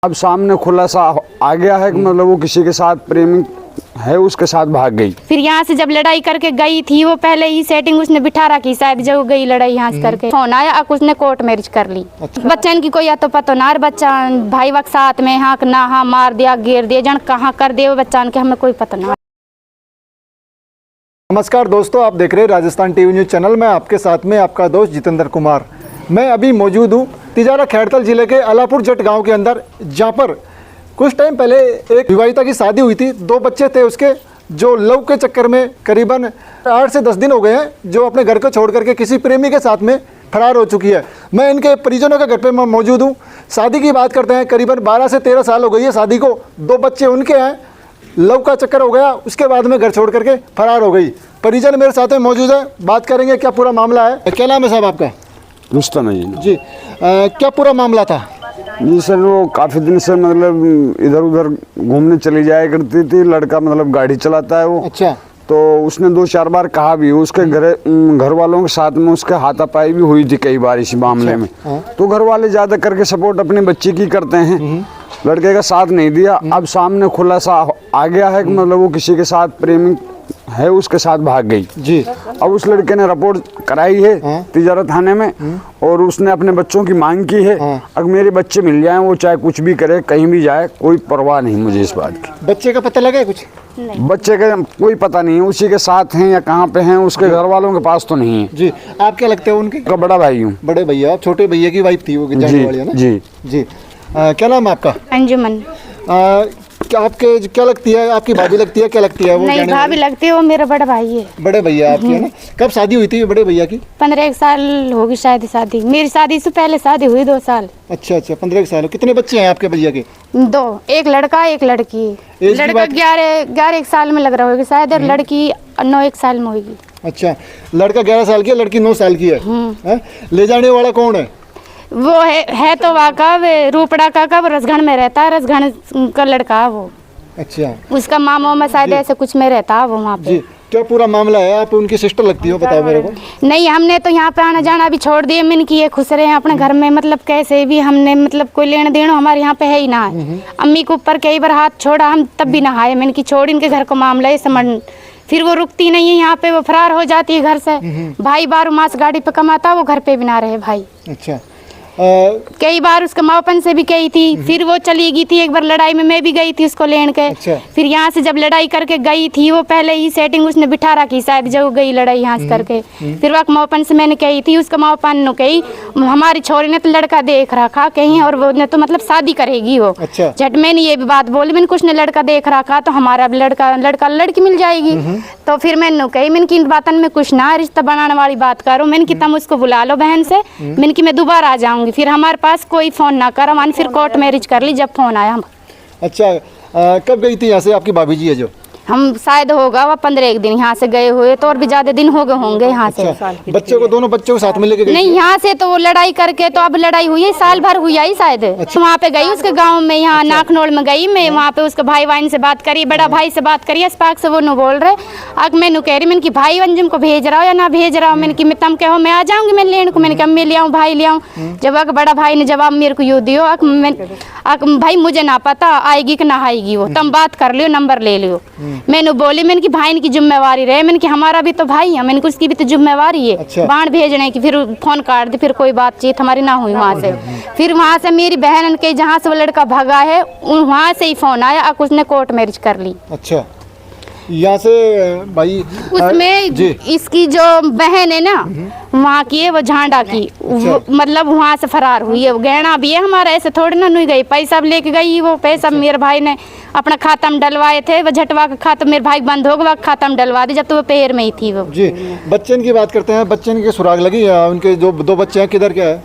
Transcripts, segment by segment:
अब सामने खुलासा आ गया है कि मतलब वो किसी के साथ प्रेमी है, उसके साथ भाग गई। फिर यहाँ से जब लड़ाई करके गई थी वो पहले ही सेटिंग उसने बिठा रखी, शायद जब गई लड़ाई यहाँ से करके फोन आया अब उसने कोर्ट मैरिज कर ली। बच्चन की कोई या तो पता ना, बच्चा भाई वक्त साथ में हाँ ना हाँ मार दिया घेर दिया जन कहाँ कर दिया बच्चा के हमें कोई पता ना। नमस्कार दोस्तों, आप देख रहे हैं राजस्थान टीवी न्यूज़ चैनल में। आपके साथ में आपका दोस्त जितेंद्र कुमार। मैं अभी मौजूद हूँ तिजारा खैरतल जिले के अलापुर जट गांव के अंदर, जहाँ पर कुछ टाइम पहले एक विवाहिता की शादी हुई थी। 2 बच्चे थे उसके, जो लव के चक्कर में करीबन 8 से 10 दिन हो गए हैं, जो अपने घर को छोड़ करके किसी प्रेमी के साथ में फरार हो चुकी है। मैं इनके परिजनों के घर पे मौजूद हूँ। शादी की बात करते हैं, करीबन 12 से 13 साल हो गई है शादी को। 2 बच्चे उनके हैं, लव का चक्कर हो गया, उसके बाद में घर छोड़ करके फरार हो गई। परिजन मेरे साथ में मौजूद है, बात करेंगे क्या पूरा मामला है। क्या नाम है साहब आपका? रुस्तम है जी। क्या पूरा मामला था? जी सर, वो काफ़ी दिन से मतलब इधर उधर घूमने चली जाया करती थी। लड़का मतलब गाड़ी चलाता है वो। अच्छा। तो उसने 2-4 बार कहा भी, उसके घर वालों के साथ में उसके हाथापाई भी हुई थी कई बार इसी मामले में। तो घर वाले ज़्यादा करके सपोर्ट अपनी बच्ची की करते हैं, लड़के का साथ नहीं दिया। अब सामने खुलासा आ गया है कि मतलब वो किसी के साथ प्रेमी है, उसके साथ भाग गई। जी। अब उस लड़के ने रिपोर्ट कराई है तिजारा थाने में, और उसने अपने बच्चों की मांग की है। अगर मेरे बच्चे मिल जाएं, वो चाहे कुछ भी करे, कहीं भी जाए, कोई परवाह नहीं मुझे इस बात की। बच्चे का पता लगा कुछ? बच्चे का कोई पता नहीं, उसी के साथ हैं या कहाँ पे हैं, उसके घर वालों के पास तो नहीं है। जी। आप क्या लगते हो उनके? का बड़ा भाई हूँ। बड़े भैया, छोटे भैया की वाइफ थी वो जाने वाली है ना? जी जी। क्या नाम है आपका? अंजुमन। क्या आपके क्या लगती है? आपकी भाभी लगती है? क्या लगती है वो? नहीं भाभी लगती है, वो मेरा बड़ा भाई है। बड़े भैया आपके है ना? कब शादी हुई थी बड़े भैया की? 15 साल होगी शायद शादी। मेरी शादी से पहले शादी हुई 2 साल। अच्छा अच्छा, 15 साल। कितने बच्चे हैं आपके भैया के? 2, एक लड़का एक लड़की। लड़का 11 साल में लग रहा होगा शायद, और लड़की 9 साल में होगी। अच्छा, लड़का 11 साल की है, लड़की 9 साल की है। ले जाने वाला कौन है? वो है तो वाका रूपड़ा का रसगढ़ में रहता है, रसगढ़ का लड़का वो। अच्छा। उसका मामा में शायद ऐसे कुछ में रहता है वो वहाँ पे। जी। क्या पूरा मामला है? आप उनकी सिस्टर लगती हो, बताओ मेरे को। नहीं, हमने तो यहाँ पे आना जाना भी छोड़ दिए। मैंने कि ये खुश रहे हैं अपने घर में, मतलब कैसे भी हमने मतलब कोई लेन देन हमारे यहाँ पे है ही ना है। अम्मी के ऊपर कई बार हाथ छोड़ा हम, तब भी ना आए। मैंने कि छोड़ इनके घर का मामला है समझ। फिर वो रुकती नहीं है यहाँ पे, वो फरार हो जाती है घर से। भाई 12 मास गाड़ी पे कमाता, वो घर पे भी ना रहे भाई। अच्छा। कई बार उसके मापन से भी गई थी, फिर वो चली गई थी। एक बार लड़ाई में मैं भी गई थी उसको लेन के। अच्छा। फिर यहाँ से जब लड़ाई करके गई थी वो पहले ही सेटिंग उसने बिठा रखी, शायद जब गई लड़ाई यहाँ से करके। फिर वक्त मापन से मैंने कही थी, उसका मापन ने कही हमारी छोरी ने तो लड़का देख रखा कहीं, और वो ने तो मतलब शादी करेगी वो। अच्छा। झट मैंने ये भी बात बोली, मैंने कुछ ने लड़का देख रखा तो हमारा लड़की मिल जाएगी। तो फिर मैंने कही, मैंने की इन बातन में कुछ ना रिश्ता बनाने वाली बात करो। मैंने कि तुम उसको बुला लो बहन से, मैंने कि मैं दोबारा आ जाऊंगी। फिर हमारे पास कोई फोन ना करो, मैंने फिर कोर्ट मैरिज कर ली जब फोन आया। अच्छा। कब गई थी यहाँ से आपकी भाभी जी है जो? हम शायद होगा वह 15 दिन यहाँ से गए हुए, तो और भी ज्यादा दिन हो गए होंगे यहाँ से। अच्छा। बच्चे को, दोनों बच्चों को साथ में लेके गई? नहीं, यहाँ से तो वो लड़ाई करके, तो अब लड़ाई हुई है, साल भर हुई आई शायद। अच्छा। वहाँ पे गई उसके गांव में, यहाँ नाकनोड़ में गई मैं। वहाँ पे उसके भाई वाइन से बात करी, बड़ा भाई से बात करी, अस्पाक से वो नु बोल रहे। अब मैंने कह रही, मैंने कि भाई अंजुम को भेज रहा हो या ना भेज रहा हो। मैंने कि मैं तुम कहो मैं आ जाऊंगी मैं लेने को। मैंने कहा मैं ले आऊँ भाई ले आऊँ। जब अक बड़ा भाई ने जवाब मेरे को यूँ दियो, भाई मुझे ना पता आएगी कि ना आएगी, वो तुम बात कर लियो, नंबर ले लियो। मैंने बोली, मैंने कि भाई की जिम्मेवारी रहे, मैंने कि हमारा भी तो भाई है, मैंने कि उसकी भी तो जिम्मेवारी है। अच्छा। बाण भेजने की। फिर फोन काट दी, फिर कोई बातचीत हमारी ना हुई वहाँ से। फिर वहाँ से मेरी बहन के जहाँ से वो लड़का भगा है वहाँ से ही फोन आया, अब उसने कोर्ट मैरिज कर ली। अच्छा। यहाँ से भाई उसमें इसकी जो बहन है ना वहाँ की है, वो झांडा की। अच्छा। मतलब वहाँ से फरार हुई है। वो गहना भी है हमारा, ऐसे थोड़ी ना नहीं गई, पैसा भी लेके गई। वो पैसा मेरे भाई ने अपना खाता में डलवाए थे, वो झटवा का खाता मेरे भाई बंद हो गया, खाता में डलवा दी जब तो वो पैर में ही थी वो। जी। बच्चन की बात करते हैं, बच्चन की सुराग लगी? उनके जो 2 बच्चे हैं किधर क्या है?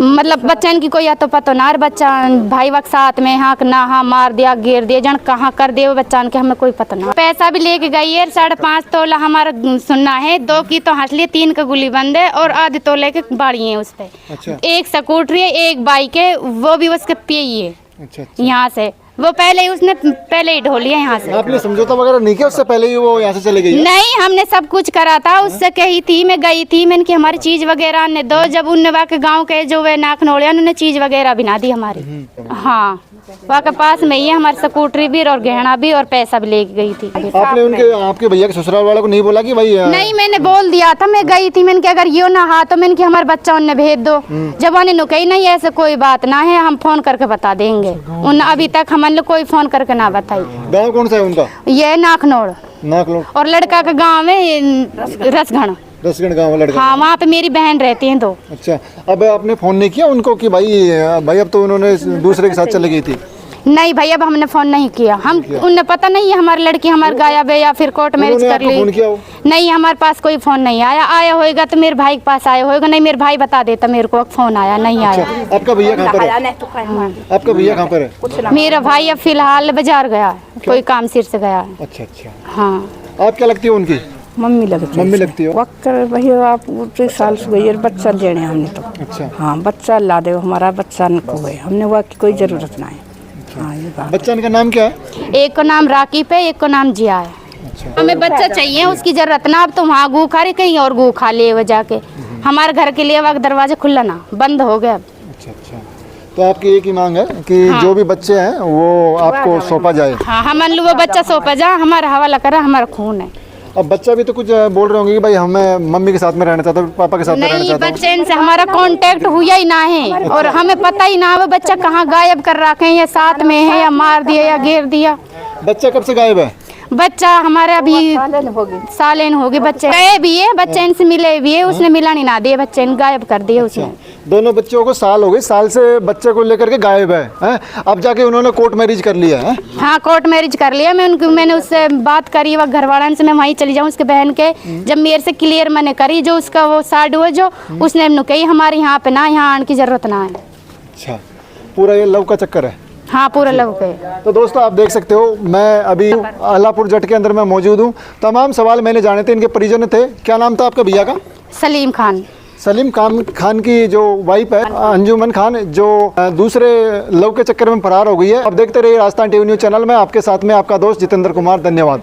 मतलब बच्चन की कोई या तो पता ना, बच्चा भाई वक्त साथ में हाँ ना हाँ मार दिया घेर दिया जन कहाँ कर दिया बच्चा के हमें कोई पता ना। पैसा भी लेके गई है, 5.5 तोला हमारा सुनना है। 2 की तो हंस ली, 3 का गुली बंद है, और आधे तोले के बाड़ी है उस पे। अच्छा। एक स्कूटरी है, एक बाइक है, वो भी उसके पे ही है। अच्छा। यहाँ से वो पहले उसने पहले ही ढोल लिया यहाँ से। आपने समझौता वगैरह नहीं किया उससे पहले ही वो यहाँ से चले गई है? नहीं, हमने सब कुछ करा था, उससे कही थी, मैं गई थी, मैंने कि हमारी चीज वगैरह ने दो। जब उनने वहाँ के गाँव के जो वे नाखनोड़िया उन्होंने चीज वगैरह बिना दी हमारी। हाँ, वहाँ के पास में ही है हमारी स्कूटरी भी और गहना भी और पैसा भी ले गई थी। आपने उनके आपके भैया के ससुराल वालों को नहीं बोला कि भाई नहीं, मैंने बोल दिया था, मैं गई थी, मैंने कि अगर यो ना हा तो मैंने कि हमारे बच्चा उन्हें भेज दो। जब उन्हें नुकई नहीं ऐसे कोई बात ना है, हम फोन करके बता देंगे। उन अभी तक हमने कोई फोन करके ना बताई। गाँव कौन सा है उनका? ये नाखनोड़ नाखनोड़। और लड़का का गाँव है रसगढ़। रसगढ़ गाँव लड़का। हाँ, वहाँ पे मेरी बहन रहती है दो। अच्छा, अब आपने फोन नहीं किया उनको कि भाई अब तो उन्होंने दूसरे के साथ चली गई थी? नहीं भैया, अब हमने फोन नहीं किया। हम उन्हें पता नहीं है हमारी लड़की हमारे गायब है या फिर कोर्ट मैरिज कर ली। फोन किया हो? नहीं, हमारे पास कोई फोन नहीं आया। आया होएगा तो मेरे भाई के पास आया होएगा, नहीं मेरे भाई बता देता मेरे को फोन आया नहीं आया। आपका भैया कहाँ पर है? आपका भैया कहाँ पर है? मेरा भाई अब फिलहाल बाजार गया है, कोई काम सिर से गया है। अच्छा अच्छा। हाँ, आप क्या लगती है उनकी? मम्मी लगती है। मम्मी लगती हो? वक्त भैया आप 3 साल से गई बच्चा लेने हमने तो। अच्छा। हाँ, बच्चा ला दे, हमारा बच्चा को है, हमने वह की कोई जरूरत ना है। हाँ, ये बात। बच्चा का नाम क्या है? एक को नाम राकीब है, एक को नाम जिया है। हमें बच्चा चाहिए, उसकी जरूरत ना। अब तो वहाँ गू खा रही, कहीं और गू खा लिए वो जाके। हमारे घर के लिए वक्त दरवाजा खुला ना, बंद हो गया। अच्छा अच्छा। तो आपकी एक ही मांग है कि जो भी बच्चे हैं वो आपको सौंपा जाए? हाँ, हमारे वो बच्चा सौंपा जा, हमारा हवाला करा, हमारा खून है। अब बच्चा भी तो कुछ बोल रहे होंगे कि भाई हमें मम्मी के साथ में रहना चाहता हूँ, पापा के साथ में रहना नहीं, चाहता हूँ। बच्चे इनसे हमारा कांटेक्ट हुआ ही ना है और हमें पता ही ना है वो बच्चा कहाँ गायब कर रखे हैं, या साथ में है या मार दिया या घेर दिया। बच्चा कब से गायब है? बच्चा हमारे अभी सालेन हो गए, बच्चे गए भी है, बच्चे इनसे मिले भी है, उसने मिला नहीं ना दिए, बच्चे ने गायब कर दिए उसने। दोनों बच्चों को साल हो गए, साल से बच्चे को लेकर के गायब है, हैं? अब जाके उन्होंने कोर्ट मैरिज कर लिया है। हाँ, कोर्ट मैरिज कर लिया। मैंने उससे बात करी, वह घर वाला से मैं वहीं चली जाऊँ उसके बहन के। जब मेरे से क्लियर मैंने करी, जो उसका वो साइड हुआ जो उसने कही हमारे यहाँ पे ना, यहाँ आने की जरूरत ना है। अच्छा, पूरा ये लव का चक्कर है? हाँ, पूरा लव के। तो दोस्तों आप देख सकते हो, मैं अभी अलापुर जट के अंदर मैं मौजूद हूँ। तमाम सवाल मैंने जाने थे, इनके परिजन थे। क्या नाम था आपका भैया का? सलीम खान। सलीम खान की जो वाइफ है अंजुमन खान, जो दूसरे लव के चक्कर में फरार हो गई है। अब देखते रहिए राजस्थान टीवी न्यूज़ चैनल में, आपके साथ में आपका दोस्त जितेंद्र कुमार। धन्यवाद।